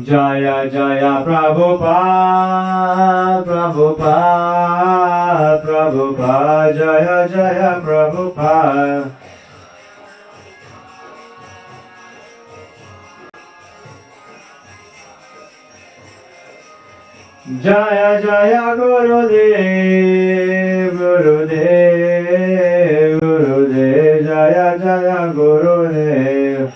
Jaya Jaya Prabhupada, Prabhupada, Prabhupada, Jaya Jaya Prabhupada. Jaya Jaya Gurudev, Gurudev, Gurudev, Jaya Jaya Gurudev.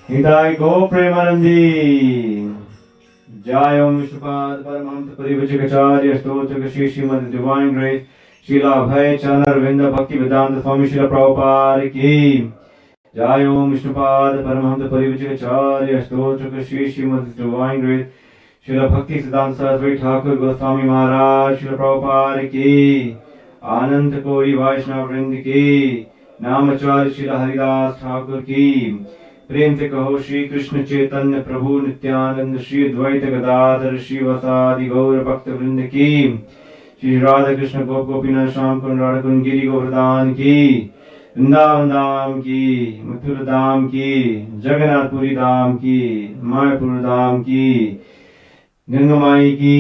Hidai Go Premanandi. Jai Om Vishnupada Paramaham Parivachikacharya Stotra Shri Srimad Divine Grace Srila Bhai Chanar Vinda Bhakti Vedanta Swami Srila Prabhupada Ki Jai Om Vishnupada Paramaham Parivachikacharya Stotra Shri Srimad Divine Grace Srila Bhakti Siddhanta Saraswati Thakur Goswami Maharaj Srila Prabhupada Ki Anand Kori Vaishnav Vrind Ki Namacharya Srila Haridas Thakur Ki प्रेम से कहो श्री कृष्ण चैतन्य प्रभु नित्यानंद श्री द्वैत गदाधर श्री वसादि गौर भक्त वृंद की श्री राधा कृष्ण गोप गोपीनाथ श्याम कुंड राधा कुंड गिरि गोवर्धन की वृंदावन धाम की मथुरा धाम की जगन्नाथपुरी धाम की मायापुर धाम की गंगा माई की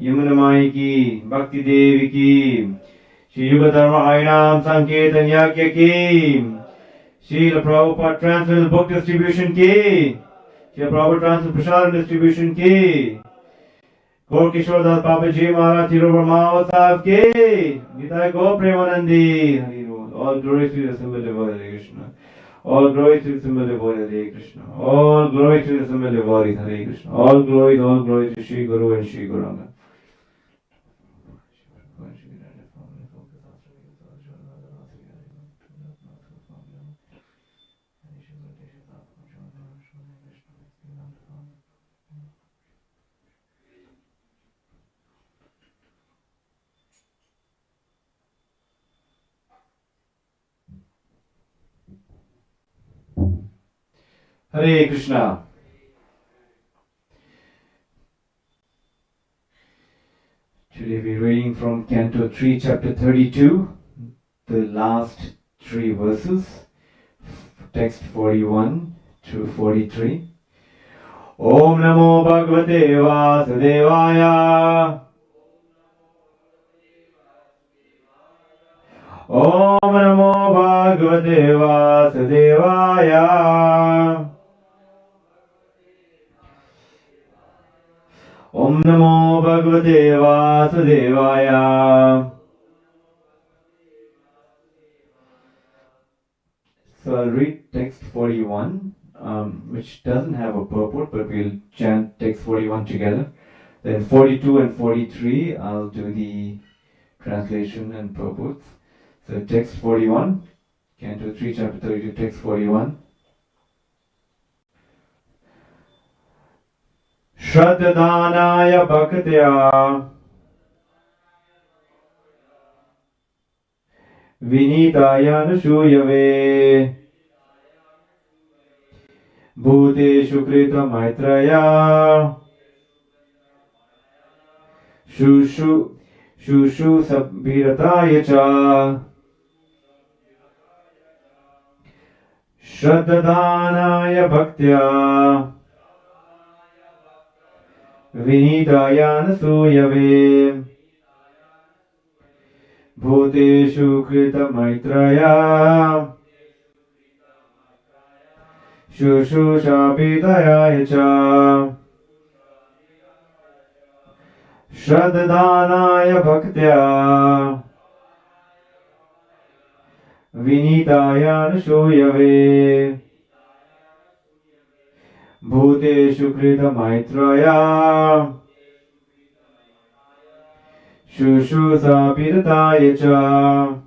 यमुना माई की भक्ति देवी की श्री युग धर्म हरिनाम संकीर्तन यज्ञ की Srila Prabhupada Transcendental Book Distribution Ki, Srila Prabhupada Transcendental Prashadam Distribution Ki, Gaur Kishore Das Baba Ji Maharaj Thiruvar Mahavasav Ki, Nitai Go Premanandi, Hari Bol. All glory to the symbol devotee Hare Krishna. All glory to the symbol devotee Hare Krishna. All glory to the symbol devotee Hare Krishna. All glory to Shri Guru and Shri Guranga. Hare Krishna. Today we're reading from Canto 3, Chapter 32, the last three verses, text 41 to 43. Om Namo Bhagavate Vasudevaya. Om Namo Bhagavate Vasudevaya. Om Namo Bhagavate Vasudevaya. So I'll read text 41, which doesn't have a purport, but we'll chant text 41 together. Then 42 and 43, I'll do the translation and purports. So text 41, Canto 3, Chapter 32, text 41. Shraddhanaya Bhaktya Vinitaya Nusuyave Bhuteshu Krita Maitraya Shushu Sabhirataya Cha Shraddhanaya Bhaktya Vinitaya Nusuyave Bhuteshu Krita Maitraya Shushushabhidaya Cha Shraddhanaya Bhaktya Vinitaya Nusuyave Bhuteshu Krita Maitraya Shushushabhidaya Cha.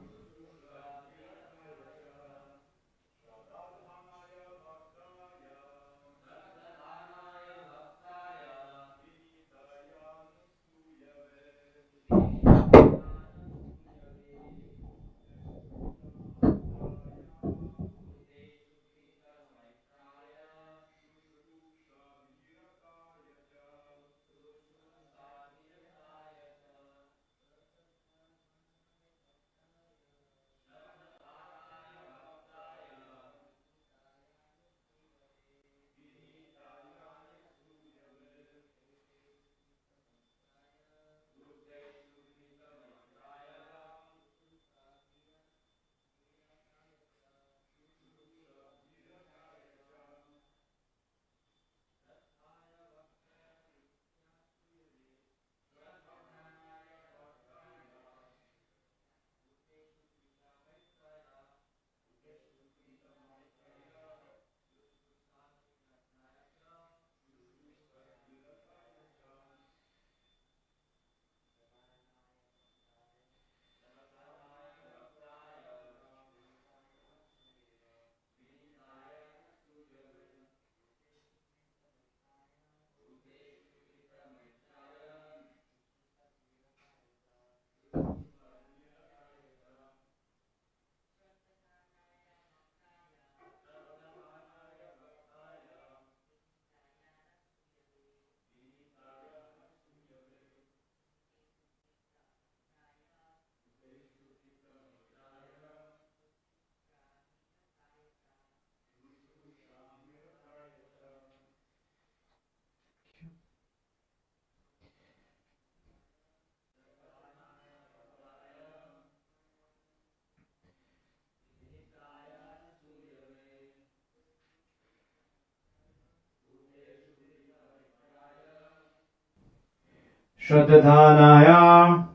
Shraddhanaya,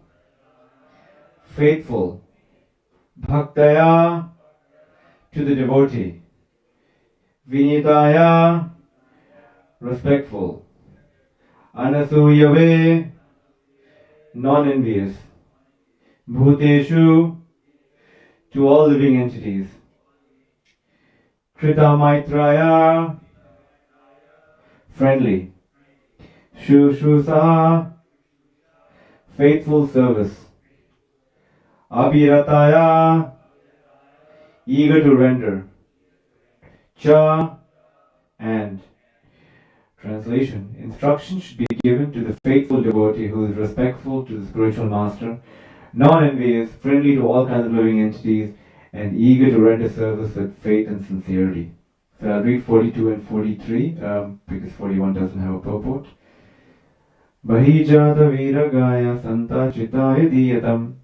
faithful. Bhaktaya, to the devotee. Vinitaya, respectful. Anasuyave, non-envious. Bhuteshu, to all living entities. Krita Maitraya, friendly. Shushrusaha, faithful service. Abhirataya, eager to render. Cha, and. Translation. Instruction should be given to the faithful devotee who is respectful to the spiritual master, non-envious, friendly to all kinds of living entities, and eager to render service with faith and sincerity. So I'll read 42 and 43 because 41 doesn't have a purport. Bahijata viragaya santa chitaya diyatam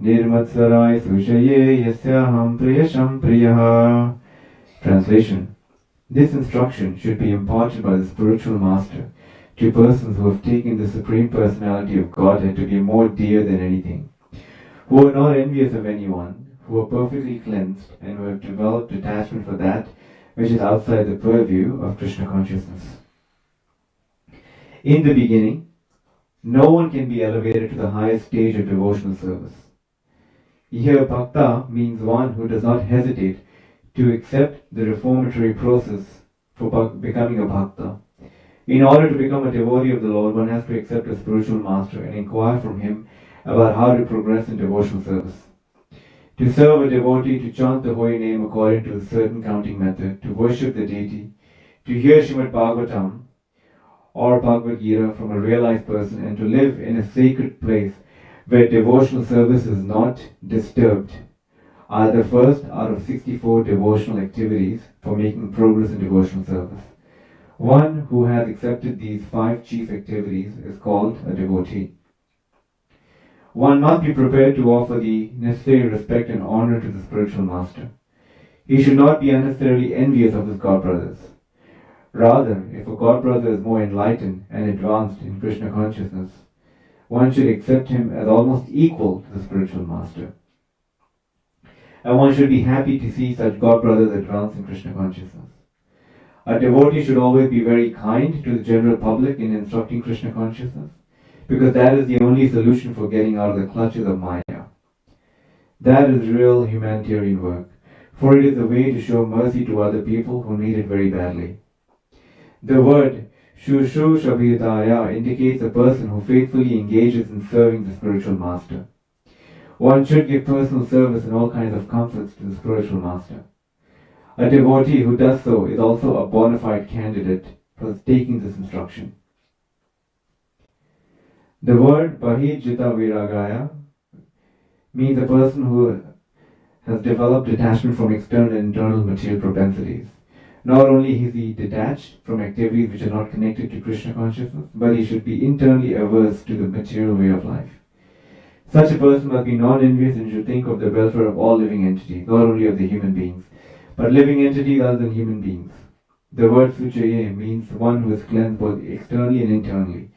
nirmatsarai sushaye yasyaham priyasham priyaha. Translation. This instruction should be imparted by the spiritual master to persons who have taken the Supreme Personality of Godhead to be more dear than anything, who are not envious of anyone, who are perfectly cleansed, and who have developed detachment for that which is outside the purview of Krishna consciousness. In the beginning, no one can be elevated to the highest stage of devotional service. Here, bhakta means one who does not hesitate to accept the reformatory process for becoming a bhakta. In order to become a devotee of the Lord, one has to accept a spiritual master and inquire from him about how to progress in devotional service. To serve a devotee, to chant the holy name according to a certain counting method, to worship the deity, to hear Srimad Bhagavatam or Bhagavad Gita from a realized person, and to live in a sacred place where devotional service is not disturbed, are the first out of 64 devotional activities for making progress in devotional service. One who has accepted these 5 chief activities is called a devotee. One must be prepared to offer the necessary respect and honor to the spiritual master. He should not be unnecessarily envious of his god brothers. Rather, if a god brother is more enlightened and advanced in Krishna consciousness, one should accept him as almost equal to the spiritual master. And one should be happy to see such god brothers advance in Krishna consciousness. A devotee should always be very kind to the general public in instructing Krishna consciousness, because that is the only solution for getting out of the clutches of Maya. That is real humanitarian work, for it is a way to show mercy to other people who need it very badly. The word Shushrushabhitaya indicates a person who faithfully engages in serving the spiritual master. One should give personal service and all kinds of comforts to the spiritual master. A devotee who does so is also a bona fide candidate for taking this instruction. The word Bahijita Viragaya means a person who has developed detachment from external and internal material propensities. Not only is he detached from activities which are not connected to Krishna consciousness, but he should be internally averse to the material way of life. Such a person must be non-envious and should think of the welfare of all living entities, not only of the human beings, but living entities other than human beings. The word Suchaye means one who is cleansed both externally and internally.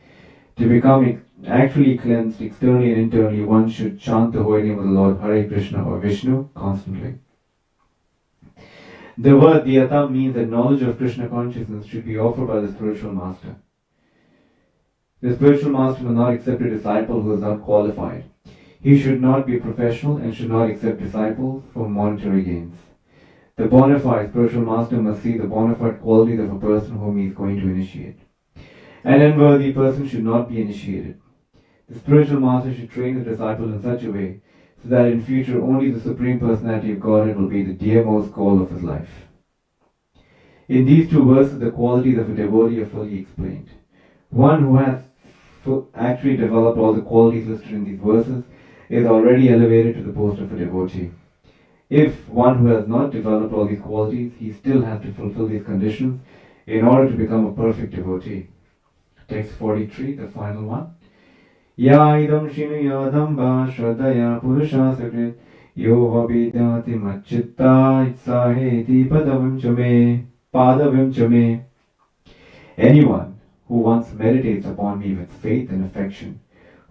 To become actually cleansed externally and internally, one should chant the holy name of the Lord Hare Krishna or Vishnu constantly. The word Dhyata means that knowledge of Krishna consciousness should be offered by the spiritual master. The spiritual master will not accept a disciple who is not qualified. He should not be professional and should not accept disciples for monetary gains. The bona fide spiritual master must see the bona fide qualities of a person whom he is going to initiate. An unworthy person should not be initiated. The spiritual master should train the disciple in such a way so that in future only the Supreme Personality of Godhead will be the dearmost goal of his life. In these 2 verses, the qualities of a devotee are fully explained. One who has actually developed all the qualities listed in these verses is already elevated to the post of a devotee. If one who has not developed all these qualities, he still has to fulfill these conditions in order to become a perfect devotee. Text 43, the final one. Ya idam shinu yadamba shraddaya purusha sakrit yo vabidyati machitta itsaheti padavim chame. Anyone who once meditates upon me with faith and affection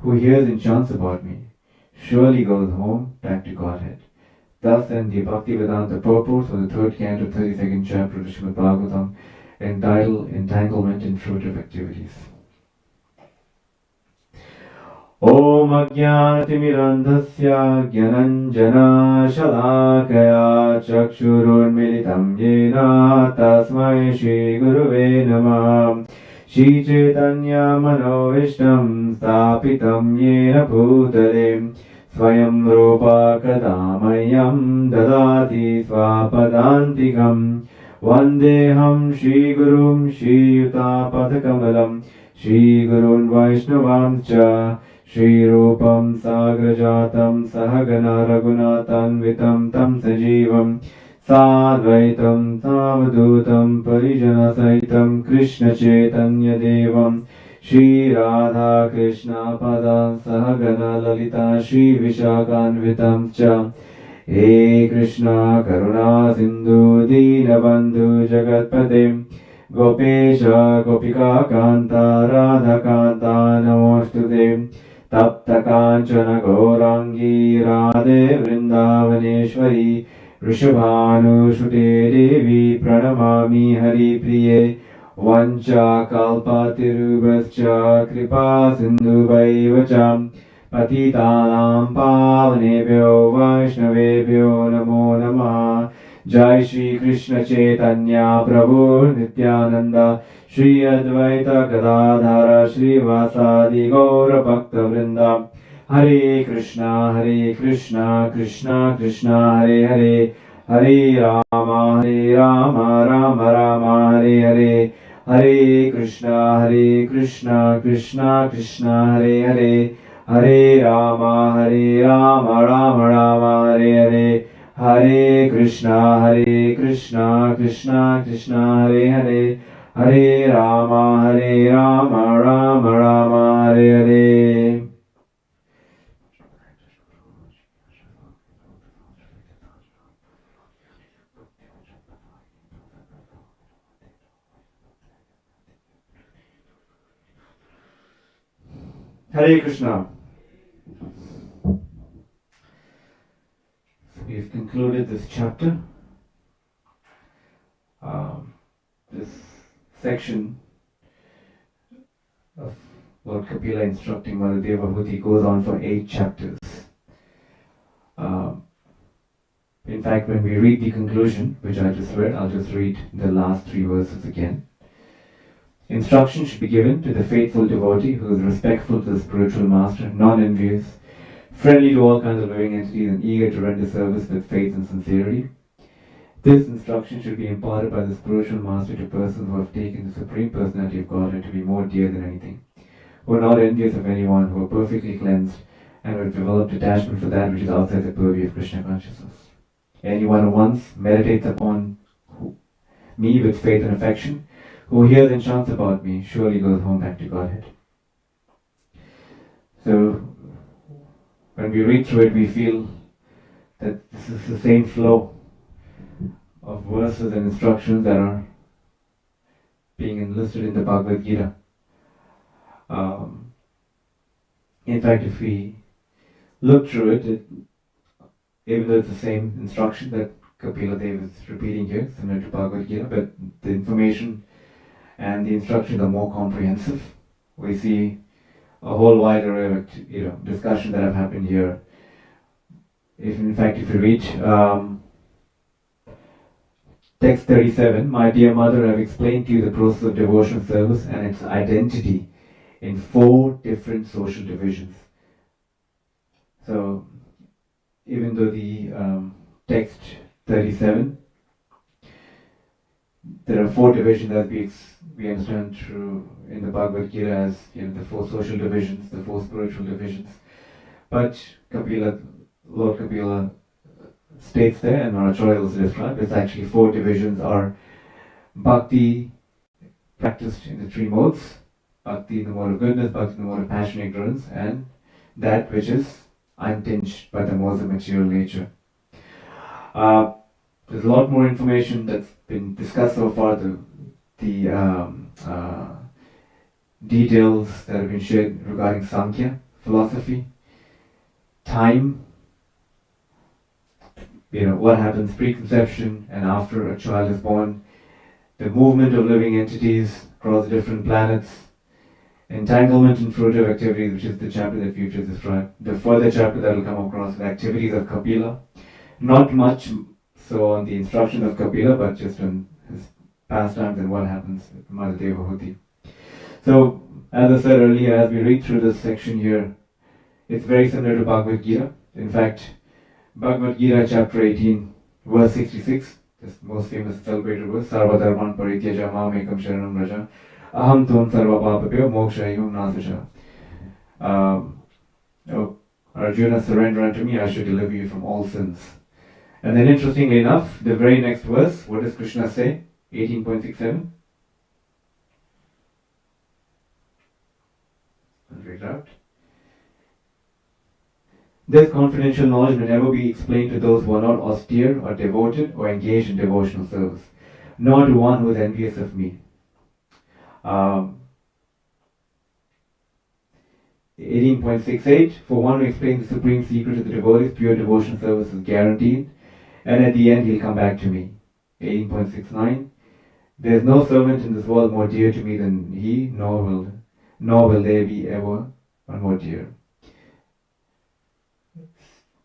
who hears and chants about me surely goes home back to Godhead. Thus then the Bhaktivedanta purport of the third canto, 32nd chapter of Srimad Bhagavatam, entitled Entanglement in Fruitive Activities. Om Ajnanatimirandhasya Gyananjana Shalakaya Chakshurunmilitam Yena Tasmai Shri Guruve Namah. Shri Chaitanya Manovishtam Stapitam Yena Bhutale Swayam Rupa Kadamayam Dadati Swapadantikam Vandeham Shri Gurum Shri Yuta Padakamalam Shri Gurun Vaishnavam Cha Shri Rupam Sagrajatam Sahagana Raghunathan Tam Sajivam Sadvaitam Tavadutam Parijana Saitam Krishna Chaitanya Devam Shri Radha Krishna Padan Sahagana Lalita Shri Vishakanvitam Cha He Krishna Karuna Sindhu Dinabandhu Jagatpate Gopesha Gopika Kanta Radha Kanta Namostute Tapta Kanchana Gaurangi Radhe Vrindavaneshwari Rishabhanu Devi Pranamami Hari Priye Vancha Kalpatirubhascha Kripa Sindhu Vaivacham Patitanam Pavanebhyo Vaishnavebhyo Namo Namah. Jai Shri Krishna Chaitanya Prabhu Nityananda Shri Advaita Gadadhara Shri Vasadi Gaura Bhakta Vrinda. Hare Krishna Krishna Krishna Hare Hare Hare Rama Rama Rama Hare Hare Hare Krishna Krishna Krishna Hare Hare Hare Rama Rama Rama Hare Hare Hare Krishna Krishna Krishna Hare Hare Hare Rama Rama Rama Hare Hare. Hare Krishna. So we've concluded this chapter. This section of Lord Kapila instructing Mother Devahuti goes on for 8 chapters. In fact, when we read the conclusion, which I just read, I'll just read the last 3 verses again. Instruction should be given to the faithful devotee who is respectful to the spiritual master, non-envious, friendly to all kinds of living entities, and eager to render service with faith and sincerity. This instruction should be imparted by the spiritual master to persons who have taken the Supreme Personality of Godhead to be more dear than anything, who are not envious of anyone, who are perfectly cleansed, and who have developed detachment for that which is outside the purview of Krishna consciousness. Anyone who once meditates upon me with faith and affection, who hears and chants about me, surely goes home back to Godhead. So, when we read through it, we feel that this is the same flow of verses and instructions that are being enlisted in the Bhagavad Gita. In fact, if we look through it, even though it's the same instruction that Kapila Dev is repeating here, similar to Bhagavad Gita, but the information and the instructions are more comprehensive. We see a whole wide array of discussions that have happened here. If you read text 37, my dear mother, I have explained to you the process of devotional service and its identity in 4 different social divisions. So, even though the text 37, there are 4 divisions that we understand through in the Bhagavad Gita as the 4 social divisions, the 4 spiritual divisions. But Lord Kapila states there, and Acharya also described, it's actually 4 divisions are bhakti practiced in the 3 modes, bhakti in the mode of goodness, bhakti in the mode of passion, ignorance, and that which is untinged by the modes of material nature. There's a lot more information that's been discussed so far. The details that have been shared regarding Sankhya, philosophy, time, what happens pre-conception and after a child is born, the movement of living entities across different planets, entanglement and fruitive activities, which is the chapter that we've just described. The further chapter that will come across, the activities of Kapila. Not much so on the instruction of Kapila, but just on his pastimes and what happens with Mother Devahuti. So, as I said earlier, as we read through this section here, it's very similar to Bhagavad Gita. In fact, Bhagavad Gita chapter 18, verse 66, this most famous celebrated verse, Sarva Dharman Parityaja Mamekam Sharanam Raja Aham Tvam Sarva Papapyo Mokshayam Nasasha. Oh, Arjuna, surrender unto me, I shall deliver you from all sins. And then interestingly enough, the very next verse, what does Krishna say? 18.67. Let's read it out. This confidential knowledge may never be explained to those who are not austere or devoted or engaged in devotional service, nor to one who is envious of me. 18.68, for one who explains the supreme secret to the devotees, pure devotional service is guaranteed, and at the end he'll come back to me. 18.69, there is no servant in this world more dear to me than he, nor will there be ever one more dear.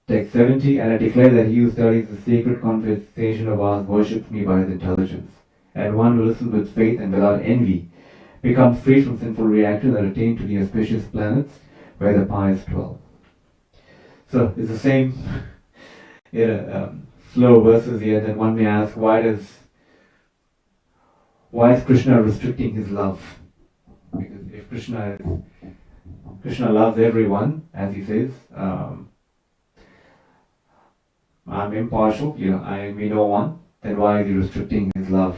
Text 70, and I declare that he who studies the sacred conversation of ours worships me by his intelligence, and one who listens with faith and without envy becomes free from sinful reactions and attained to the auspicious planets where the pious dwell. So it's the same slow verses here. Then one may ask, why is Krishna restricting his love? Because if Krishna loves everyone, as he says, I'm impartial, I envy no one, then why is he restricting his love?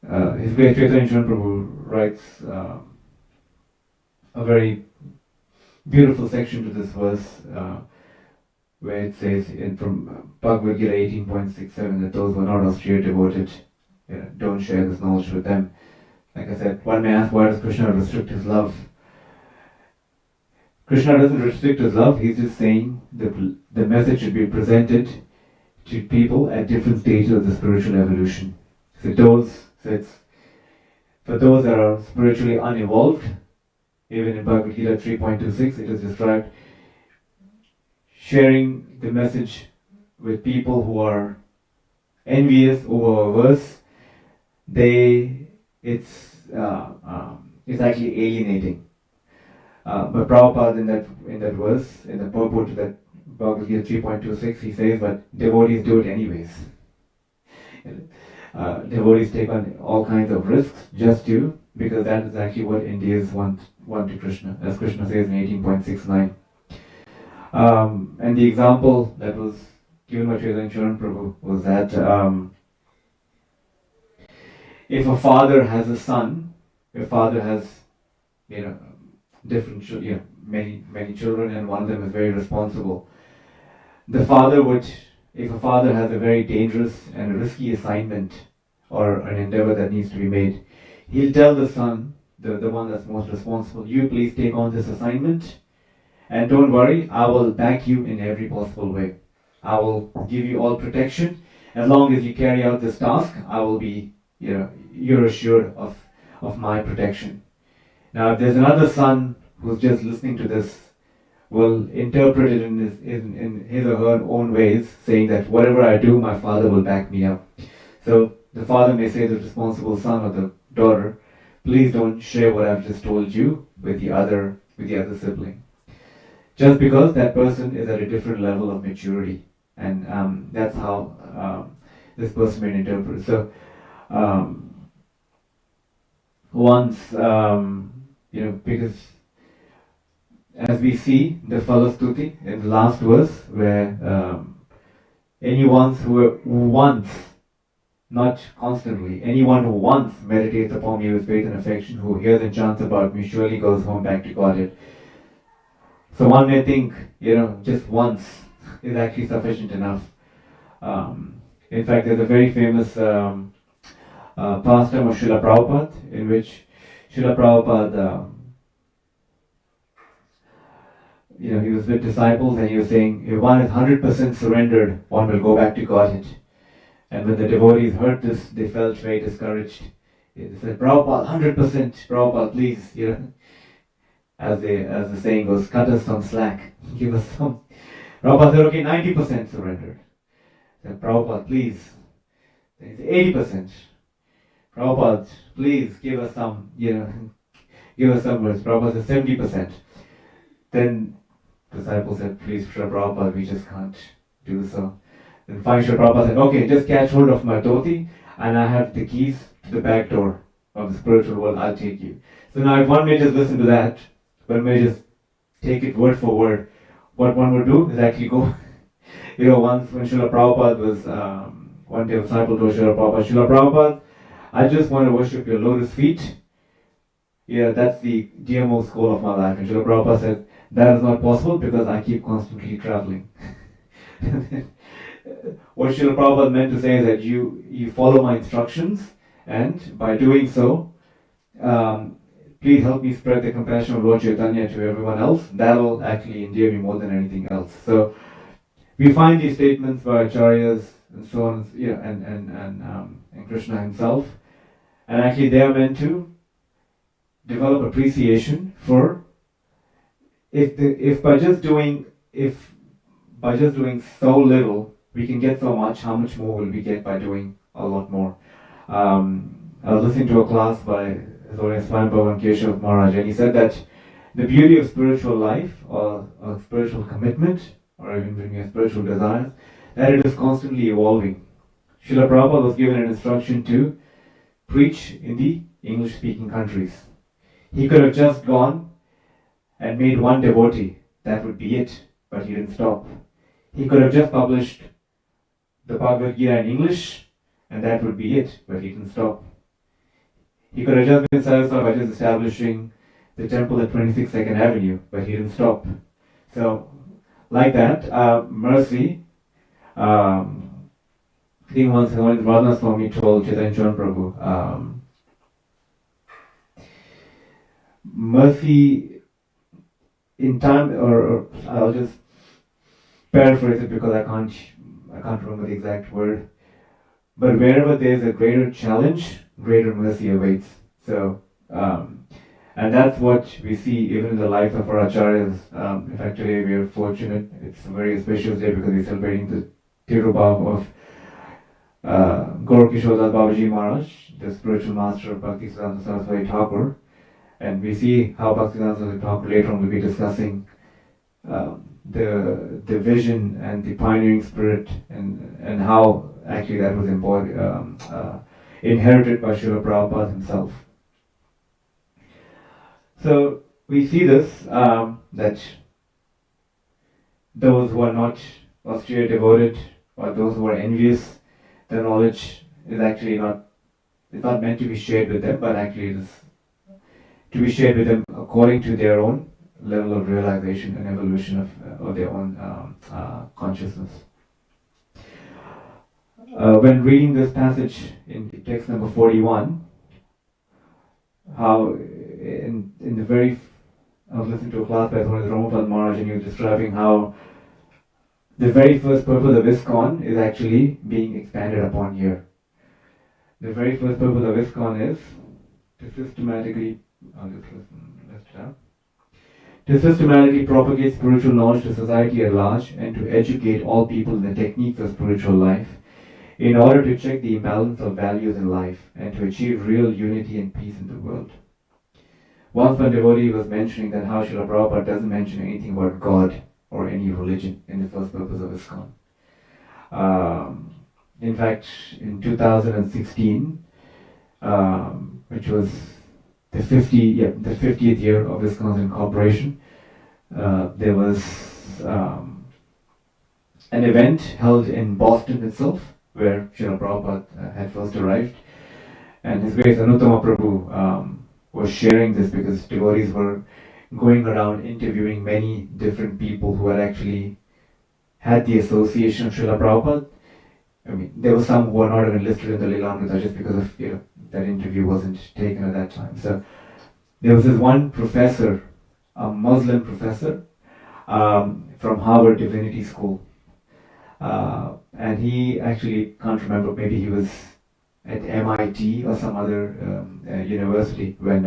His Great Chaitanya Prabhu writes a very beautiful section to this verse where it says from Bhagavad Gita 18.67 that those who are not austere devoted don't share this knowledge with them. Like I said, one may ask, why does Krishna restrict his love? Krishna doesn't restrict his love, he's just saying the message should be presented to people at different stages of the spiritual evolution. For those that are spiritually unevolved, even in Bhagavad Gita 3.26, it is described sharing the message with people who are envious or averse. It's actually alienating. But Prabhupada in that verse, in the purport to that Bhagavad Gita 3.26, he says, but devotees do it anyways. Devotees take on all kinds of risks just because that is actually what Indians want to Krishna, as Krishna says in 18.69. And the example that was given by Chaitanya Prabhu was that if a father has a son, if a father has different many children, and one of them is very responsible, the father would, if a father has a very dangerous and risky assignment or an endeavor that needs to be made, he'll tell the son, the one that's most responsible, you please take on this assignment and don't worry, I will back you in every possible way. I will give you all protection. As long as you carry out this task, I will be, you're assured of my protection. Now, if there's another son who's just listening to this, will interpret it in his or her own ways, saying that whatever I do, my father will back me up. So the father may say to the responsible son or the daughter, please don't share what I've just told you with the other sibling. Just because that person is at a different level of maturity, and that's how this person may interpret. So once because as we see the Falastuti in the last verse, where anyone who once, not constantly, anyone who once meditates upon me with faith and affection, who hears and chants about me, surely goes home back to Godhead. So one may think, just once is actually sufficient enough. In fact, there's a very famous pastime of Srila Prabhupada, in which Srila Prabhupada he was with disciples and he was saying, if one is 100% surrendered, one will go back to Godhead. And when the devotees heard this, they felt very discouraged. They said, Prabhupada, 100%, Prabhupada, please, as the saying goes, cut us some slack, give us some. Prabhupada said, okay, 90% surrendered. Said, Prabhupada, please. They said, 80%. Prabhupada, please give us some, give us some words. Prabhupada said 70%. Then disciples said, please, Srila Prabhupada, we just can't do so. Then finally Srila Prabhupada said, okay, just catch hold of my dhoti and I have the keys to the back door of the spiritual world, I'll take you. So now if one may just listen to that, one may just take it word for word, what one would do is actually go, once when Srila Prabhupada was, one day a disciple told Srila Prabhupada, I just want to worship your lotus feet. Yeah, that's the dearmost goal of my life. And Srila Prabhupada said, that is not possible because I keep constantly traveling. What Srila Prabhupada meant to say is that you follow my instructions, and by doing so, please help me spread the compassion of Lord Chaitanya to everyone else. That will actually endear me more than anything else. So we find these statements by acharyas and so on, and Krishna himself, and actually they are meant to develop appreciation for if by just doing so little we can get so much, how much more will we get by doing a lot more? I was listening to a class by His Holiness Swami Bhavan Keshav Maharaj, and he said that the beauty of spiritual life or spiritual commitment, or even when you have spiritual desires, that it is constantly evolving. Srila Prabhupada was given an instruction to preach in the English-speaking countries. He could have just gone and made one devotee, that would be it, but he didn't stop. He could have just published the Bhagavad Gita in English, and that would be it, but he didn't stop. He could have just been satisfied by just establishing the temple at 26 2nd Avenue, but he didn't stop. So, like that, mercy, I think once Radha Swami told Chaitanya Charan Prabhu, mercy in time, or I'll just paraphrase it because I can't remember the exact word, but wherever there's a greater challenge, greater mercy awaits. So, and that's what we see even in the life of our acharyas. In fact, today we are fortunate. It's a very auspicious day because we're celebrating the Tirubhav of Gaur Kishore Das Babaji Maharaj, the spiritual master of Bhaktisiddhanta Saraswati Thakur. And we see how Bhaktisiddhanta Saraswati Thakur later on will be discussing the vision and the pioneering spirit and how actually that was inherited by Srila Prabhupada himself. So we see this, that those who are not austere devoted or those who are envious, the knowledge is actually it's not meant to be shared with them, but actually it is to be shared with them according to their own level of realization and evolution of their own consciousness. When reading this passage in text number 41, how I was listening to a class by one of Ramapad Maharaj, and he was describing how the very first purpose of ISKCON is actually being expanded upon here. The very first purpose of ISKCON is to systematically propagate spiritual knowledge to society at large and to educate all people in the techniques of spiritual life in order to check the imbalance of values in life and to achieve real unity and peace in the world. Once one devotee was mentioning that how Srila Prabhupada doesn't mention anything about God or any religion in the first purpose of ISKCON. In fact, in 2016, which was the 50th year of ISKCON's incorporation, there was an event held in Boston itself, where Srila Prabhupada had first arrived, and His Grace Anuttama Prabhu was sharing this because devotees were going around interviewing many different people who had actually had the association of Srila Prabhupada. I mean, there were some who were not even listed in the Lilamrita just because of that interview wasn't taken at that time. So there was this one professor, a Muslim professor, from Harvard Divinity School. And he actually can't remember, maybe he was at MIT or some other university when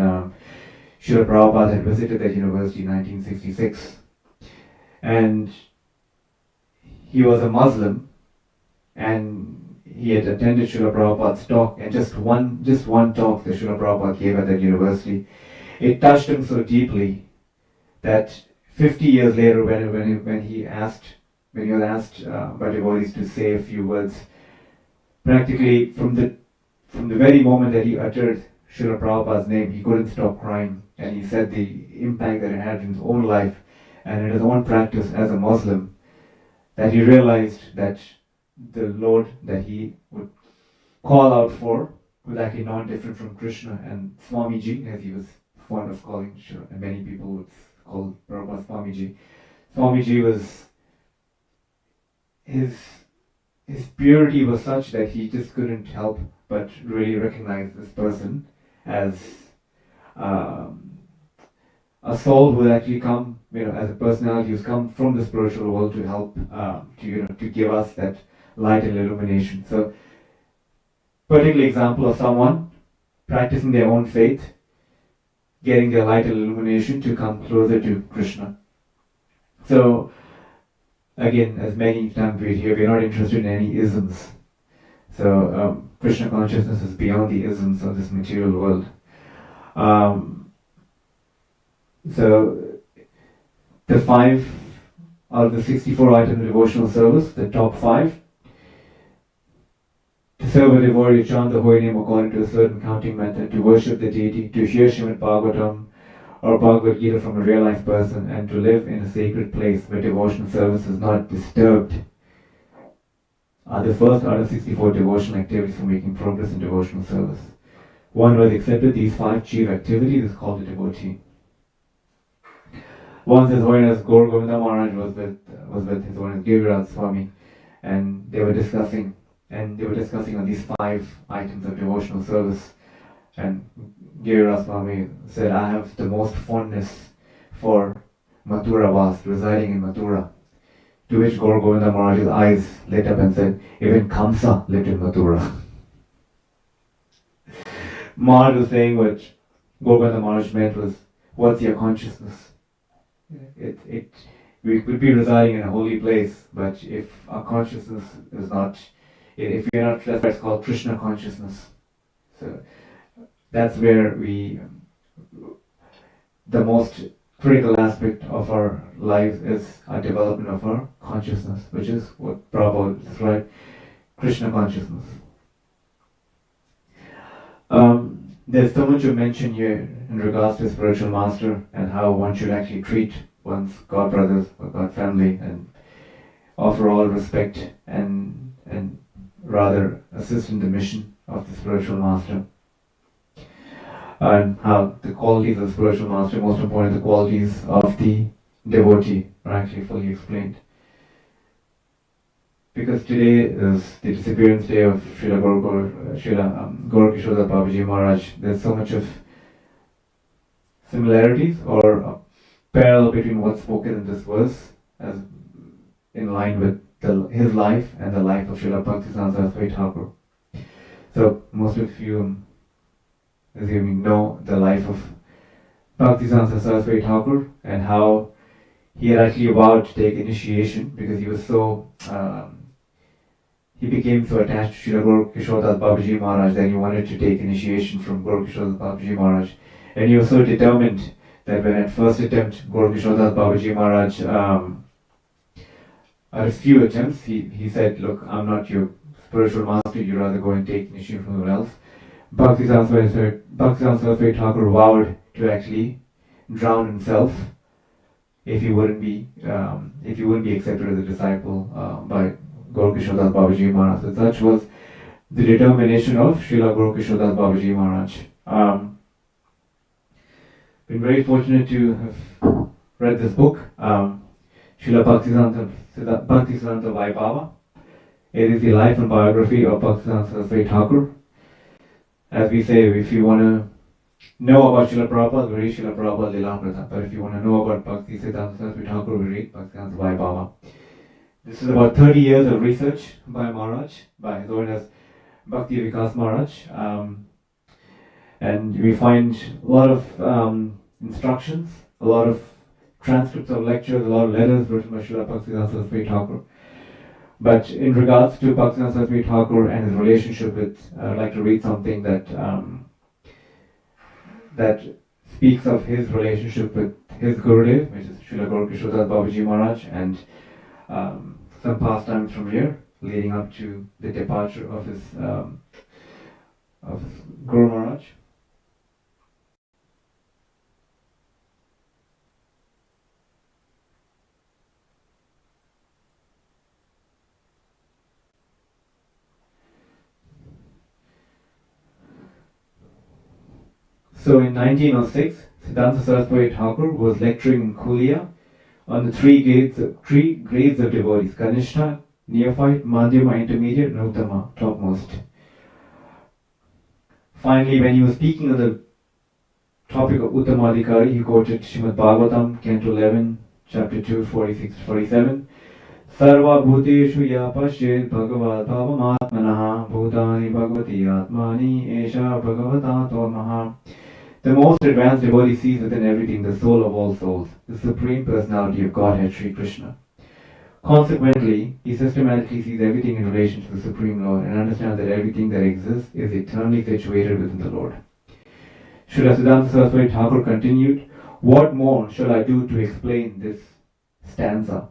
Srila Prabhupada had visited that university in 1966. And he was a Muslim, and he had attended Srila Prabhupada's talk, and just one talk that Srila Prabhupada gave at that university, it touched him so deeply that 50 years later, when he was asked by devotees to say a few words, practically from the very moment that he uttered Srila Prabhupada's name, he couldn't stop crying, and he said the impact that it had in his own life and in his own practice as a Muslim, that he realized that the Lord that he would call out for was actually not different from Krishna, and Swamiji, as he was fond of calling, and many people would call Prabhupada Swamiji. Swamiji was, his purity was such that he just couldn't help but really recognize this person as a soul who had actually come, as a personality who's come from the spiritual world to help, to give us that light and illumination. So, particular example of someone practicing their own faith, getting their light and illumination to come closer to Krishna. So, again, as many times we hear, we're not interested in any isms. So, Krishna consciousness is beyond the isms of this material world. So, the 5 out of the 64 items of devotional service, the top 5, to serve a devotee, chant the holy name according to a certain counting method, to worship the deity, to hear Srimad Bhagavatam or Bhagavad Gita from a real life person, and to live in a sacred place where devotional service is not disturbed, are the first out of 64 devotional activities for making progress in devotional service. One who has accepted these 5 chief activities is called a devotee. Once His Holiness Gaur Govinda Maharaj was with His Holiness Giriraj Swami, and they were discussing on these 5 items of devotional service. And Giriraj Swami said, I have the most fondness for Mathura Vas, residing in Mathura. To which Gaur Govinda Maharaj's eyes lit up and said, even Kamsa lived in Mathura. Maharaj was saying what Gaur Govinda Maharaj meant was, what's your consciousness? We could be residing in a holy place, but if our consciousness is not, if we are not, that's why it's called Krishna consciousness. So that's where the most critical aspect of our lives is our development of our consciousness, which is what Prabhupada described, Krishna consciousness. There's so much to mention here in regards to spiritual master and how one should actually treat one's god brothers or god family and offer all respect and rather assist in the mission of the spiritual master. And how the qualities of the spiritual master, most important, the qualities of the devotee are actually fully explained. Because today is the disappearance day of Srila Gaur Kishoda Babaji Maharaj, there's so much of similarities or parallel between what's spoken in this verse as in line with his life and the life of Srila Bhaktisiddhanta Saraswati Thakur. So most of you assuming know the life of Bhaktisiddhanta Saraswati Thakur and how he had actually vowed to take initiation because he was so he became so attached to Srila Gaur Kishoda Babaji Maharaj that he wanted to take initiation from Gaur Kishoda Babaji Maharaj, and he was so determined that when at first attempt Gaur Kishoda Babaji Maharaj at a few attempts he said, look, I'm not your spiritual master, you rather go and take initiation from someone else. Bhaktisiddhanta Saraswati Thakur vowed to actually drown himself if he wouldn't be accepted as a disciple by Gaur Kishoda Babaji Maharaj. So such was the determination of Srila Gaur Kishoda Babaji Maharaj. Been very fortunate to have read this book, Srila Bhaktisiddhanta Vaibhava. It is the life and biography of Bhaktisiddhanta Saraswati Thakur. As we say, if you want to know about Srila Prabhupada, we read Srila Prabhupada Lilamrita. But if you want to know about Bhakti Siddhanta Saraswati Thakur, we read Bhaktivedanta Vai Baba. This is about 30 years of research by Maharaj, by his Holiness Bhakti Vikas Maharaj. And we find a lot of instructions, a lot of transcripts of lectures, a lot of letters written by Srila Bhaktivedanta Saraswati Thakur. But in regards to Bhaktivedanta Saraswati Thakur and his relationship with, I'd like to read something that that speaks of his relationship with his Gurudev, which is Srila Gaurkishore Babaji Maharaj, and some pastimes from here, leading up to the departure of his Guru Maharaj. So in 1906, Siddhanta Saraswati Thakur was lecturing in Kulia on the three grades of devotees: Kanishta, Neophyte, Madhyama, Intermediate, and Uttama, topmost. Finally, when he was speaking on the topic of Uttamadhikari, he quoted Srimad Bhagavatam, Canto 11, Chapter 2, 46-47. Sarva bhuteshu ya pashyet bhagavad bhavamatmanaha bhutani bhagavati atmani esha bhagavata tormaha. The most advanced devotee sees within everything the soul of all souls, the Supreme Personality of Godhead, Sri Krishna. Consequently, he systematically sees everything in relation to the Supreme Lord and understands that everything that exists is eternally situated within the Lord. Srila Siddhanta Saraswati Thakur continued, "What more shall I do to explain this stanza?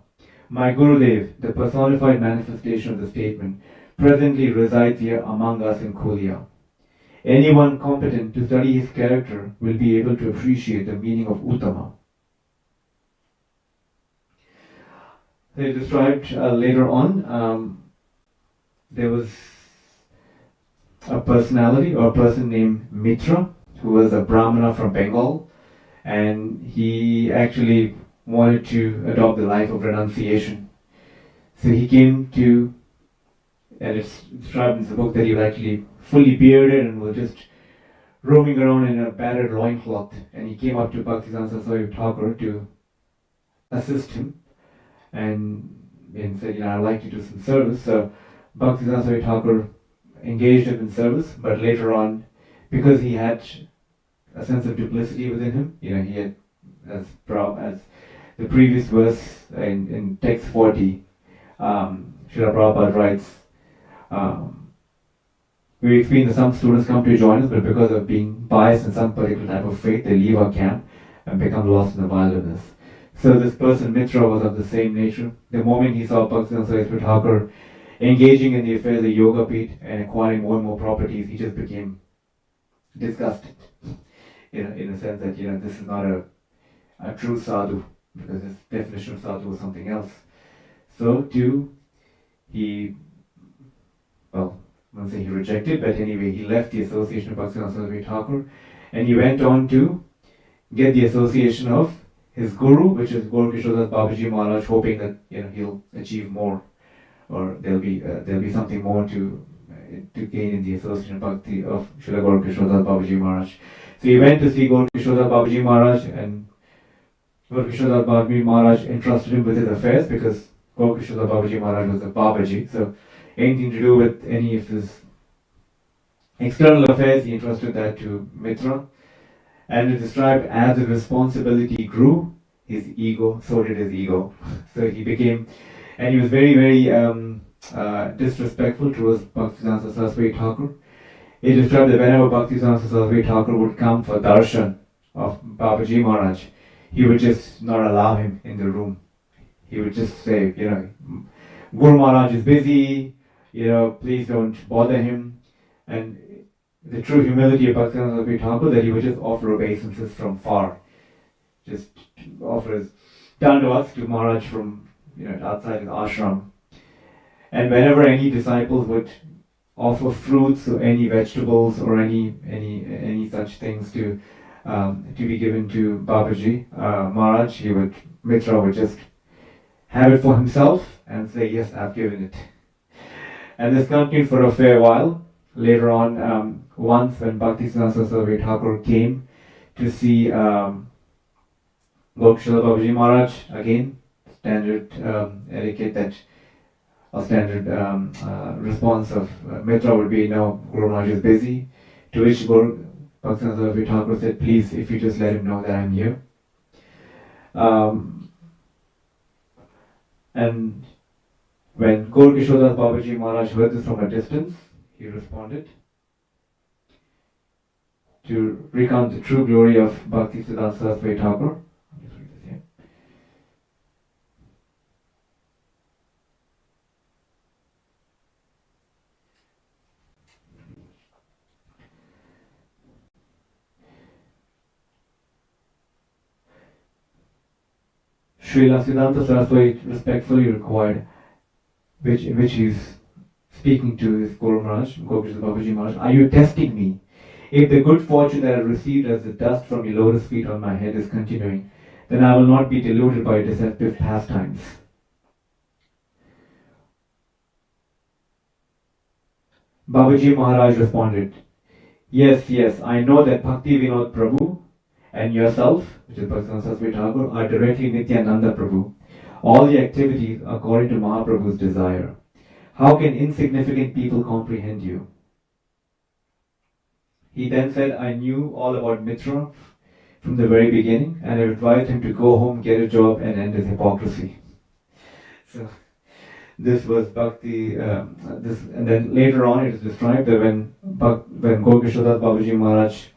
My Gurudev, the personified manifestation of the statement, presently resides here among us in Kulia. Anyone competent to study his character will be able to appreciate the meaning of Uttama." They described later on, there was a personality or a person named Mitra, who was a Brahmana from Bengal, and he actually wanted to adopt the life of renunciation. So he came to, and it's described in the book that he was actually fully bearded and was just roaming around in a battered loincloth, and he came up to Bhaktivedanta Saraswati Thakur to assist him and said, I'd like to do some service. So Bhaktivedanta Saraswati Thakur engaged him in service, but later on, because he had a sense of duplicity within him, he had, as the previous verse in text 40, Srila Prabhupada writes, we experience that some students come to join us, but because of being biased in some particular type of faith, they leave our camp and become lost in the wilderness. So this person, Mitra, was of the same nature. The moment he saw Bhaktivedanta Saraswati Thakur engaging in the affairs of Yoga Pit and acquiring more and more properties, he just became disgusted. In a sense that this is not a true sadhu, because his definition of sadhu was something else. So he won't say he rejected, but anyway, he left the association of Bhaktivedanta Saraswati Thakur, and he went on to get the association of his guru, which is Gaurkishore Babaji Maharaj, hoping that he'll achieve more, or there'll be something more to gain in the association of Bhakti of Srila Gaurkishore Babaji Maharaj. So he went to see Gaurkishore Babaji Maharaj, and Gaurkishore Babaji Maharaj entrusted him with his affairs, because Gaurkishore Babaji Maharaj was a Babaji, so anything to do with any of his external affairs, he entrusted that to Mitra. And it described as the responsibility grew, his ego, so did his ego. So he became, and he was very, very disrespectful towards Bhaktivedanta Saraswati Thakur. He described that whenever Bhaktivedanta Saraswati Thakur would come for darshan of Babaji Maharaj, he would just not allow him in the room. He would just say, Guru Maharaj is busy, please don't bother him. And the true humility of Bhaktivedanta Saraswati Thakur, that he would just offer obeisances from far. Just offer his dandavats to Maharaj from outside his ashram. And whenever any disciples would offer fruits or any vegetables or any such things to be given to Babaji Maharaj, Mitra would just have it for himself and say, yes, I've given it. And this continued for a fair while. later on, once when Bhakti Siddhanta Saraswati Thakur came to see Gokshila Babaji Maharaj, again, standard etiquette that a standard response of Mitra would be, no, Guru Maharaj is busy. To which Guru Bhakti Siddhanta Thakur said, please, if you just let him know that I'm here. And when Gaur Kishodas Babaji Maharaj heard this from a distance, he responded to recount the true glory of Bhakti Siddhanta Saraswati Thakur. Srila Siddhanta Saraswati respectfully required, in which he's speaking to his Guru Maharaj, Gokshila Babaji Maharaj, are you testing me? If the good fortune that I received as the dust from your lotus feet on my head is continuing, then I will not be deluded by deceptive pastimes. Babaji Maharaj responded, yes, I know that Bhakti Vinod Pr and yourself, which is Bhakti Saraswati Thakur, are directly Nityananda Prabhu. All the activities according to Mahaprabhu's desire. How can insignificant people comprehend you? He then said, I knew all about Mitra from the very beginning, and I advised him to go home, get a job, and end his hypocrisy. So this was Bhakti. And then later on, it is described that when Gokishodas Babaji Maharaj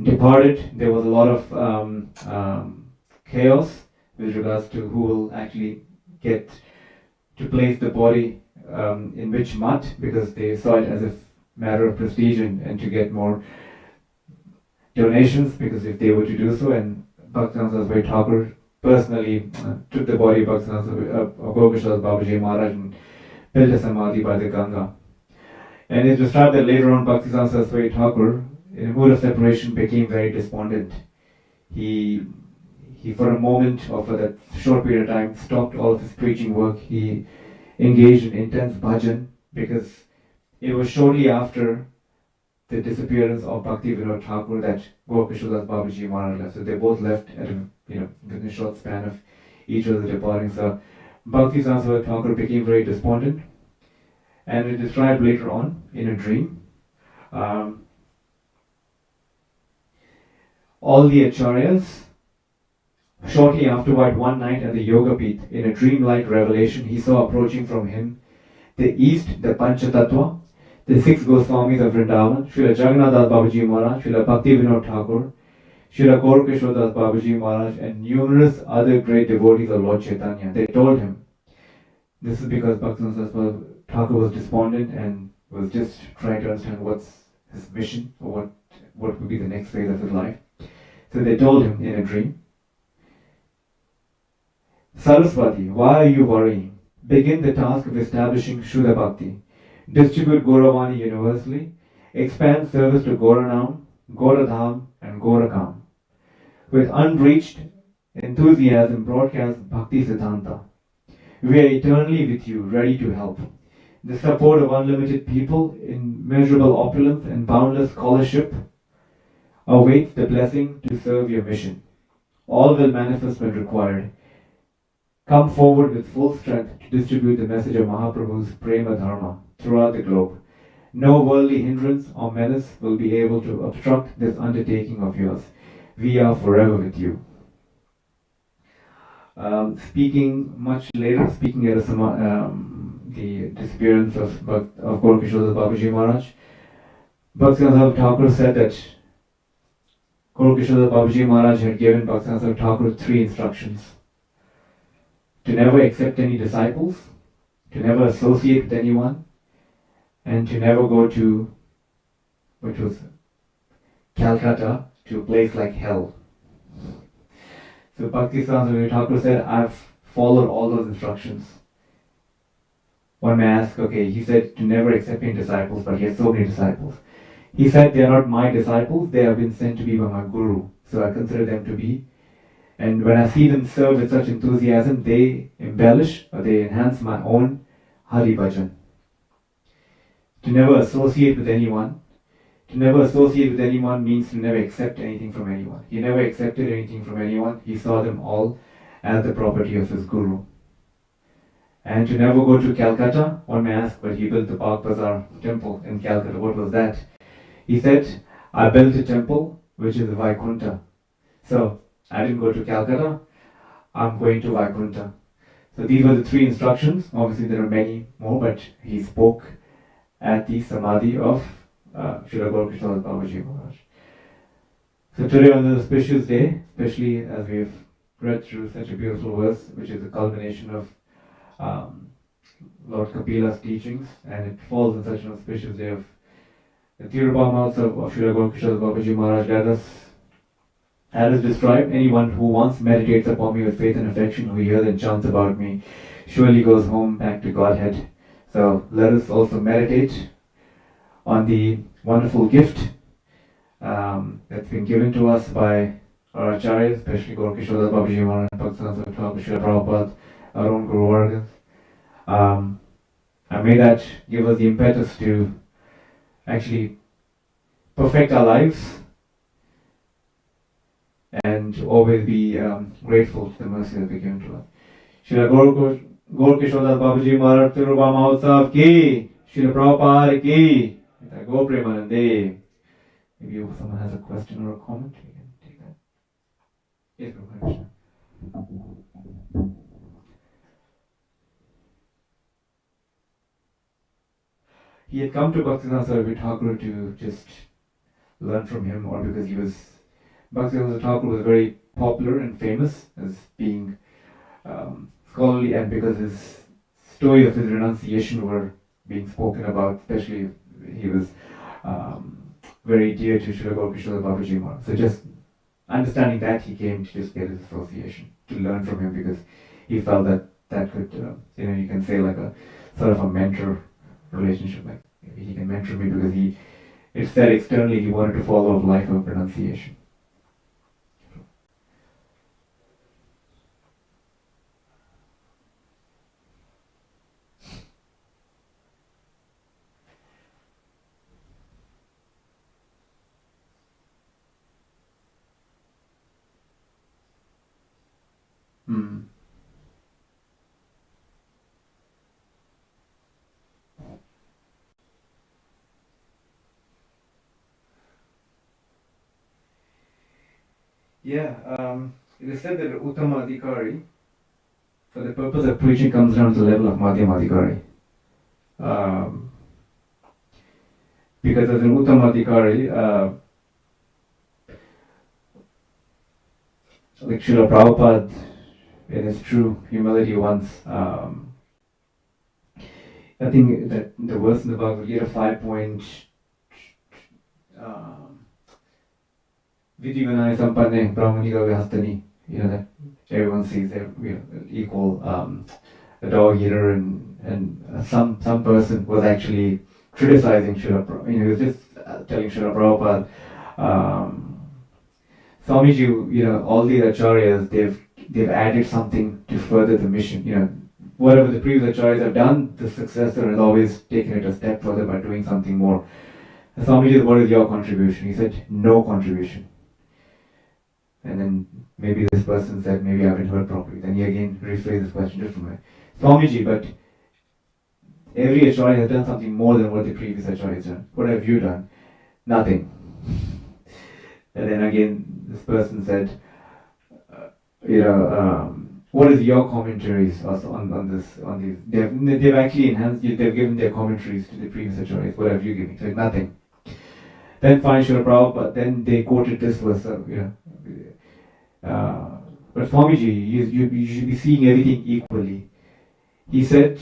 departed, there was a lot of chaos with regards to who will actually get to place the body in which mat, because they saw it as a matter of prestige and to get more donations, because if they were to do so, and Bhaktivinoda Saraswati Thakur personally took the body of Gokishodas Babaji Maharaj and built a samadhi by the Ganga. And it's described that later on Bhaktivinoda Saraswati Thakur, in a mood of separation, became very despondent. He for a moment, or for that short period of time, stopped all of his preaching work. He engaged in intense bhajan, because it was shortly after the disappearance of Bhakti Vinod Thakur that Gokishodas Babaji Maharaj left. So they both left at within a short span of each other departing. So Bhakti Saraswati Thakur became very despondent, and it is described later on in a dream. All the acharyas, shortly afterward, one night at the Yoga Pit, in a dreamlike revelation, he saw approaching from him the East, the Panchatattva, the six Goswamis of Vrindavan, Srila Jagannath Babaji Maharaj, Srila Bhakti Vinod Thakur, Srila Gaur Kishodas Babaji Maharaj, and numerous other great devotees of Lord Chaitanya. They told him, this is because Bhaktivinoda Thakur was despondent and was just trying to understand what's his mission, or what would be the next phase of his life. So they told him in a dream, Saraswati, why are you worrying? Begin the task of establishing Shuddha Bhakti. Distribute Gauravani universally. Expand service to Gauranam, Gauradham, and Gaurakam. With unbreached enthusiasm, broadcast Bhakti Siddhanta. We are eternally with you, ready to help. The support of unlimited people, immeasurable opulence, and boundless scholarship awaits the blessing to serve your mission. All will manifest when required. Come forward with full strength to distribute the message of Mahaprabhu's Prema Dharma throughout the globe. No worldly hindrance or menace will be able to obstruct this undertaking of yours. We are forever with you. Speaking much later, speaking at the disappearance of Gaur Kishodas Babaji Maharaj, Bhaktivinoda Thakur said that Gaur Kishodas Babaji Maharaj had given Bhaktivinoda Thakur 3 instructions: to never accept any disciples, to never associate with anyone, and to never go to, which was Calcutta, to a place like hell. So Bhakti Saraswati Thakur said, I've followed all those instructions. One may ask, okay, he said to never accept any disciples, but he has so many disciples. He said they are not my disciples, they have been sent to be by my guru. So I consider them to be. And when I see them serve with such enthusiasm, they embellish or they enhance my own Hari Bhajan. to never associate with anyone. To never associate with anyone means to never accept anything from anyone. He never accepted anything from anyone. He saw them all as the property of his guru. And to never go to Calcutta, one may ask, but he built the Park Bazaar temple in Calcutta. What was that? He said, I built a temple which is Vaikunta. So I didn't go to Calcutta, I'm going to Vaikunta. So these were the three instructions. Obviously there are many more, but he spoke at the Samadhi of Srila Gaurakrishna Babaji Maharaj. So today on the auspicious day, especially as we've read through such a beautiful verse, which is the culmination of Lord Kapila's teachings, and it falls on such an auspicious day of the Tirubha Mahotsav of Srila Gaurakrishna Babaji Maharaj, as is described, anyone who once meditates upon me with faith and affection, who hears and chants about me, surely goes home back to Godhead. So let us also meditate on the wonderful gift that's been given to us by our acharyas, especially Gaurakrishna Babaji Maharaj, Bhaktivinoda Thakur, Srila Prabhupada, our own Guru Vargas. And may that give us the impetus to actually perfect our lives and always be grateful to the mercy that is given to us. Srila Gaurakrishna Babaji Maharaj Tirubha Mahotsav ki, Srila Prabhupada ki, Go Premanande. Maybe if someone has a question or a comment, we can take that. Yes, Prabhupada. He had come to Bhaktivinoda Sarabhi Thakur to just learn from him, or because Bhaktivinoda Thakur was very popular and famous as being scholarly, and because his story of his renunciation were being spoken about, especially he was very dear to Srila Gaurakrishna Babaji Maharaj. So just understanding that, he came to just get his association, to learn from him, because he felt that could, you can say like a sort of a mentor relationship, like maybe he can mentor me, because it said externally he wanted to follow a life of renunciation. Yeah, it is said that Uttama Adhikari, for the purpose of preaching, comes down to the level of Madhyama Adhikari. Because as an Uttama Adhikari, like Srila Prabhupada, in his true humility once, I think that the verse in the Bhagavad Gita 5 point, Vidhivanaya Sampanne Brahmanika Vyastani, that everyone sees equal, a dog eater, and some person was actually criticizing Srila Prabhupada. He was just telling Srila Prabhupada, Swamiji, all the acharyas, they've added something to further the mission. Whatever the previous acharyas have done, the successor has always taken it a step further by doing something more. And Swamiji, what is your contribution? He said, no contribution. And then maybe this person said, maybe I haven't heard properly. Then he again rephrased this question differently. Swamiji, but every acharya has done something more than what the previous acharya has done. What have you done? Nothing. And then again, this person said, what is your commentaries on this? On these? They've actually enhanced. They've given their commentaries to the previous acharyas. What have you given? Like nothing. Then fine, Srila Prabhupada. Then they quoted this verse. But Swamiji, you should be seeing everything equally. He said,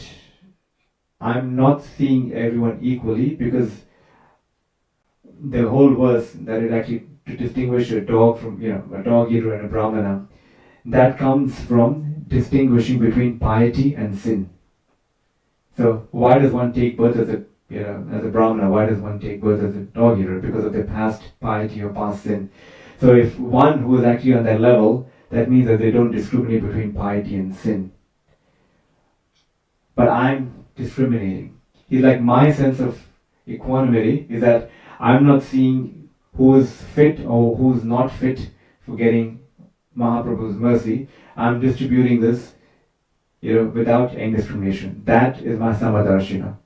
I'm not seeing everyone equally, because the whole verse that is actually to distinguish a dog from, a dog eater and a brahmana, that comes from distinguishing between piety and sin. So why does one take birth as a brahmana? Why does one take birth as a dog eater? Because of their past piety or past sin. So if one who is actually on that level, that means that they don't discriminate between piety and sin. But I'm discriminating. He's like, my sense of equanimity is that I'm not seeing who is fit or who's not fit for getting Mahaprabhu's mercy. I'm distributing this, without any discrimination. That is my Samadarshina.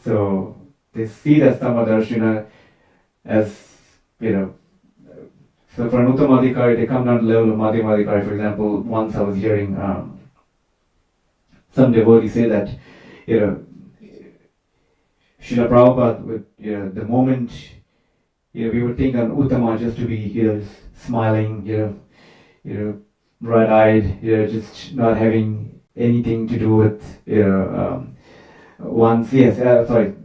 So they see that Samadarshina as, you know, so for an Uttamadhikari, they come down to the level of Madhyamadhikari. For example, once I was hearing some devotee say that, you know, Srila Prabhupada would, the moment, we would think an Uttama just to be, smiling, bright-eyed, just not having anything to do with, once, yes, sorry,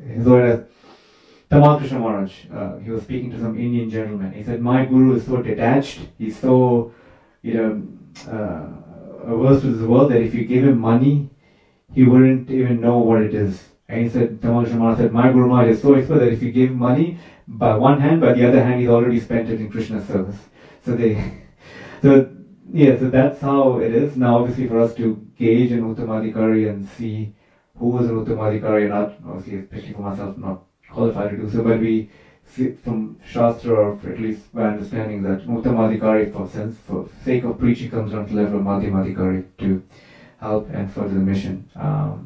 his Holiness Tamal Krishna Maharaj, he was speaking to some Indian gentleman. He said, my guru is so detached, he's so, averse to this world that if you give him money, he wouldn't even know what it is. And he said, Tamal Krishna Maharaj said, my Guru Maharaj is so expert that if you give him money, by one hand, by the other hand, he's already spent it in Krishna's service. So so so that's how it is. Now, obviously, for us to gauge an Uttamadhikari and see who is an Uttamadhikari, not obviously, especially for myself, not qualified to do so, but we see from Shastra, or at least by understanding that Uttamadhikari, for sake of preaching, comes down to the level of Madhyamadhikari to help and further the mission. Yeah.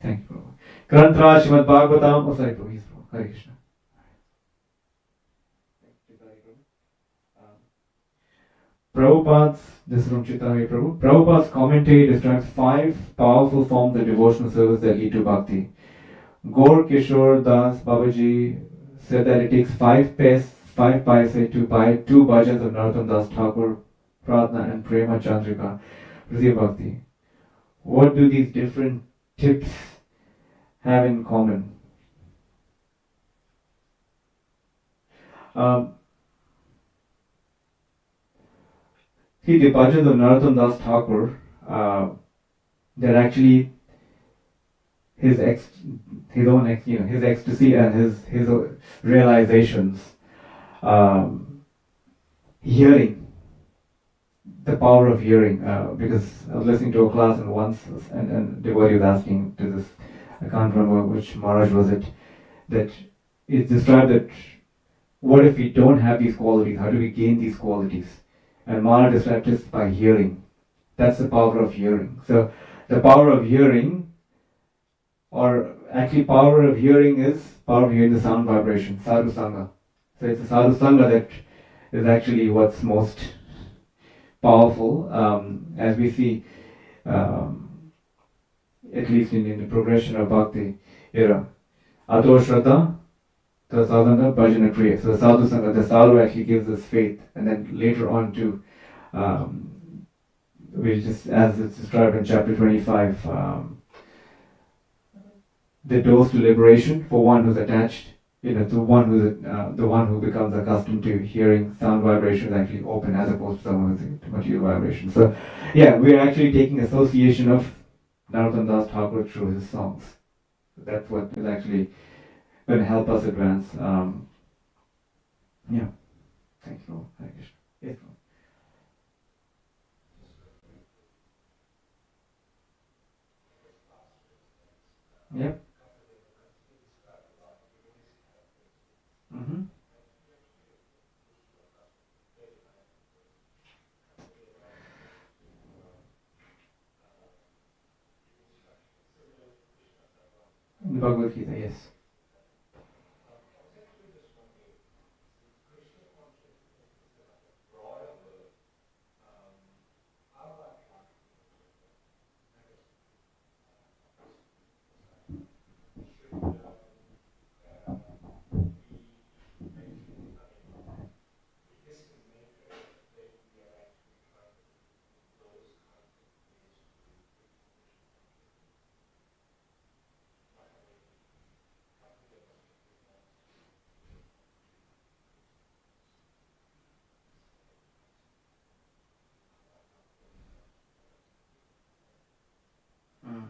Thank you, Prabhu. Grantra Srimad Bhagavatam. Oh, sorry, Prabhu. Yes, Prabhu. Hare Krishna. Prabhupada's, this is from Chaitanya Prabhu. Prabhupada's commentary describes 5 powerful forms of devotional service that lead to bhakti. Gaur Kishore Das Babaji said that it takes 5 paise to buy 2 bhajans of Narottam Das Thakur, Pratna and Prema Chandrika, receive bhakti. What do these different tips have in common? See, the bhajans of Narottam Das Thakur, they're actually his own ecstasy and his realizations. Hearing, the power of hearing, because I was listening to a class and once, and devotee was asking to this, I can't remember which Maharaj was it, that it described that what if we don't have these qualities, how do we gain these qualities? And Maharaj described this by hearing. That's the power of hearing. So the power of hearing, or actually power of hearing is power of hearing the sound vibration, sadhu sangha. So it's the sadhu sangha that is actually what's most powerful, as we see, at least in the progression of bhakti era. Ato Shraddha, the sadhana, bhajana kriya. So the sadhu sangha, the sadhu actually gives us faith, and then later on too, we just, as it's described in chapter 25, the doors to liberation for one who's attached, to one who's the one who becomes accustomed to hearing sound vibrations actually open, as opposed to someone who's to material vibrations. So, yeah, we are actually taking association of Narottam Das Thakur through his songs. So that's what is actually going to help us advance. Yeah. Thank you. Hare Krishna. Yes, Lord. Yep. Mm-hmm. In the Bhagavad Gita, yes. Mm.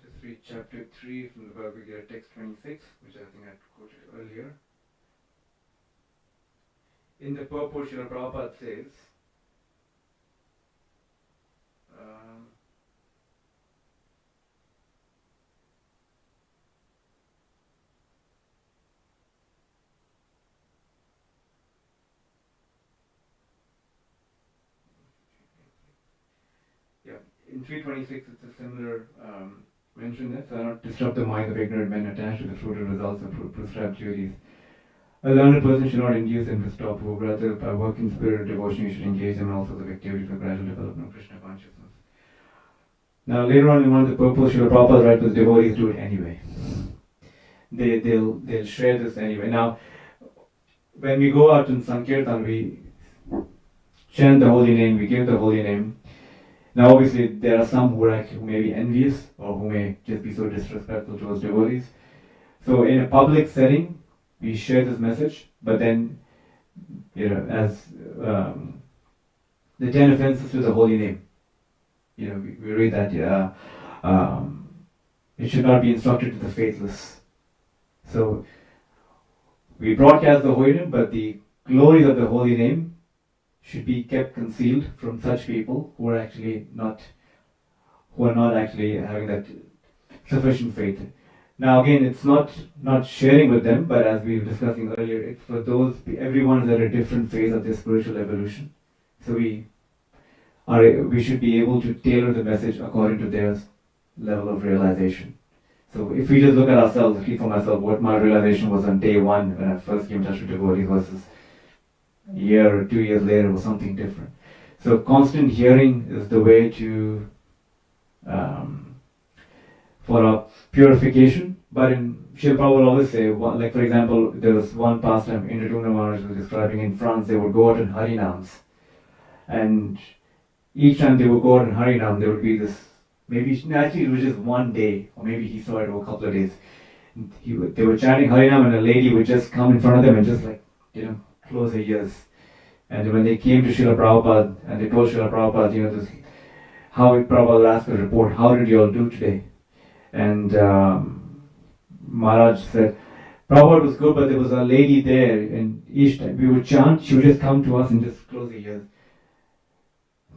Just read chapter 3 from the Bhagavad Gita, text 26, which I think I quoted earlier. in the purport, Srila Prabhupada says, um, yeah, in 326 it's a similar mention there. So not disrupt the mind of ignorant men attached to the fruited results of prescribed duties. A learned person should not induce them to stop, who rather by working spirit of devotion you should engage them in all sorts of activities for gradual development of Krishna consciousness. Now later on in one of the purpose Srila Prabhupada writes was devotees do it anyway. They'll share this anyway. Now when we go out in Sankirtan we chant the holy name, we give the holy name. Now obviously there are some who may be envious or who may just be so disrespectful towards devotees. So in a public setting we share this message, but then as the 10 offenses to the holy name. We read that it should not be instructed to the faithless. So we broadcast the holy name, but the glories of the holy name should be kept concealed from such people who are not actually having that sufficient faith. Now again, it's not sharing with them, but as we were discussing earlier, it's for everyone is at a different phase of their spiritual evolution. So we should be able to tailor the message according to their level of realization. So if we just look at ourselves, at least for myself, what my realization was on day one when I first came in touch with devotees versus a year or 2 years later was something different. So constant hearing is the way to for a purification. But in Srila Prabhupada will always say, like for example, there was one pastime Indratunda Maharaj was describing in France. They would go out in Harinams, and each time they would go out in Harinam, there would be this. Maybe actually it was just one day, or maybe he saw it over a couple of days. They were chanting Harinam, and a lady would just come in front of them and just close her ears. And when they came to Srila Prabhupada and they told Srila Prabhupada, how Prabhupada asked a report, how did you all do today? And Maharaj said, Prabhupada was good, but there was a lady there, and each time we would chant, she would just come to us and just close her ears.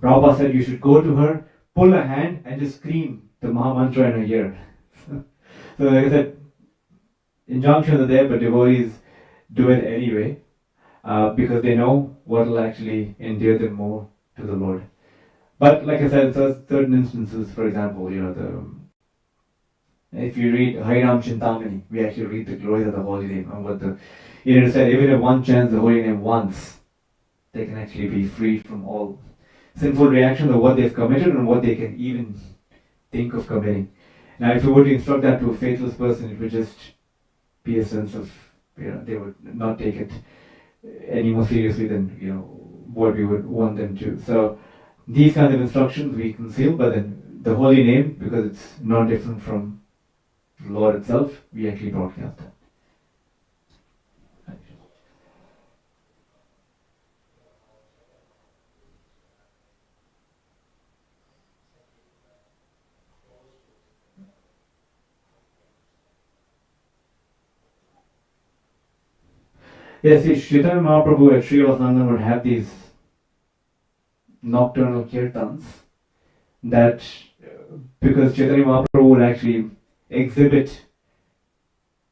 Prabhupada said you should go to her, pull her hand, and just scream the Maha Mantra in her ear. So like I said, injunctions are there, but devotees do it anyway, because they know what will actually endear them more to the Lord. But like I said, certain instances, for example, if you read Harinam Chintamani, we actually read the glories of the holy name and what said, even if one chants the holy name once, they can actually be free from all sinful reactions of what they've committed and what they can even think of committing. Now, if you were to instruct that to a faithless person, it would just be a sense of, they would not take it any more seriously than, what we would want them to. So, these kinds of instructions we conceal, but then the holy name, because it's not different from the Lord itself, we actually broadcast that. Yes, see, Chaitanya Mahaprabhu at Sri Vasanandam would have these nocturnal kirtans that, because Chaitanya Mahaprabhu would actually exhibit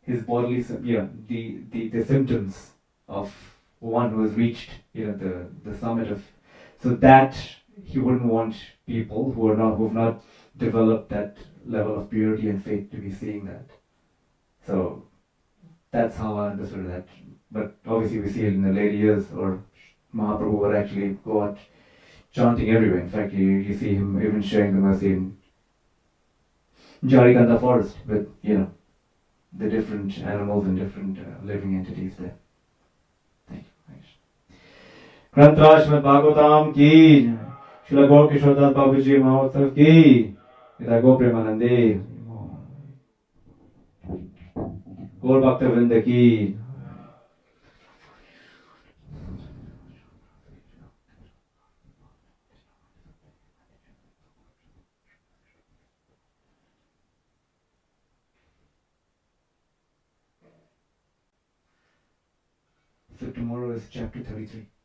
his bodily, the symptoms of one who has reached, the summit of, so that he wouldn't want people who have not developed that level of purity and faith to be seeing that. So that's how I understood that. But obviously we see it in the later years, or Mahaprabhu would actually go out chanting everywhere. In fact, you see him even sharing the mercy in Jarikanda forest with, the different animals and different living entities there. Thank you. Grantra Srimad Bhagavatam ki, Srila Gaur Kishore Das Babuji Mahotsav ki, Radha Go Premanande, Gaur Bhakta Vrinda ki. So tomorrow is chapter 33.